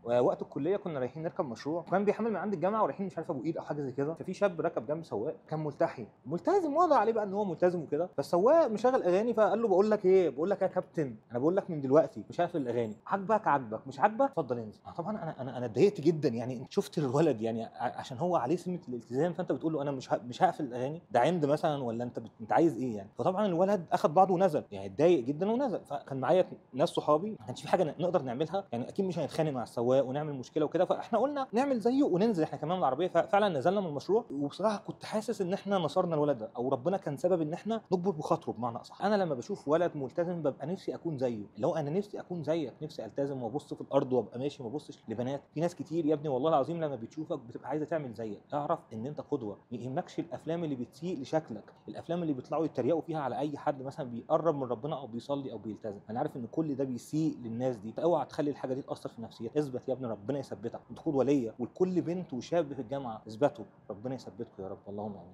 ووقت الكليه كنا رايحين نركب مشروع، وكان بيحمل من عند الجامعه ورايحين مش عارف ابو قير او حاجه زي كده، ففي شاب ركب جنب سواق كان ملتحي ملتزم، وضع عليه بقى ان هو ملتزم وكده، فالسواق مشغل اغاني، فقال له بقول لك ايه، بقول لك يا كابتن انا بقول لك من دلوقتي مش هقفل الاغاني، عاجبك مش عاجبك اتفضل انزل. طبعا انا اتضايقت جدا، يعني انت شفت الولد يعني عشان هو عليه سمه الالتزام، فانت بتقول له انا مش هقفل الاغاني، ده عند مثلا ولا انت عايز ايه يعني؟ فطبعا الولد اخد بعضه ونزل، يعني اتضايق جدا ونزل. فكان معايا ناس صحابي ما كانش في حاجه نقدر نعملها، يعني اكيد مش هنتخانق مع السواق ونعمل مشكله وكده، فاحنا قلنا نعمل زيه وننزل احنا كمان من العربيه. ففعلا نزلنا من المشروع، وبصراحه كنت حاسس ان احنا نصرنا الولد ده، او ربنا كان سبب ان احنا نجبر بخاطره بمعنى اصح. انا لما بشوف ولد ملتزم ببقى نفسي اكون زيه، اللي هو انا نفسي اكون زيك، نفسي التزم وابص في الارض وابقى ماشي ما ابصش لبنات. في ناس كتير يا ابني والله العظيم لما بتشوفك بتبقى عايزه تعمل زيك، اعرف ان انت قدوه، ما يهمكش الافلام اللي بتسيء لشكلك، الافلام اللي بيطلعوا يتريقوا فيها على اي حد مثلا بيقرب من ربنا او بيصلي او بيلتزم. انا عارف ان كل ده بيسيء للناس دي، فاوعى تخلي الحاجه دي تاثر في نفسيتك. اثبت يا ابني ربنا يثبتك، انت قدوه ليا ولكل بنت وشاب في الجامعه، اثبتوا ربنا يثبتكم يا رب، اللهم امين.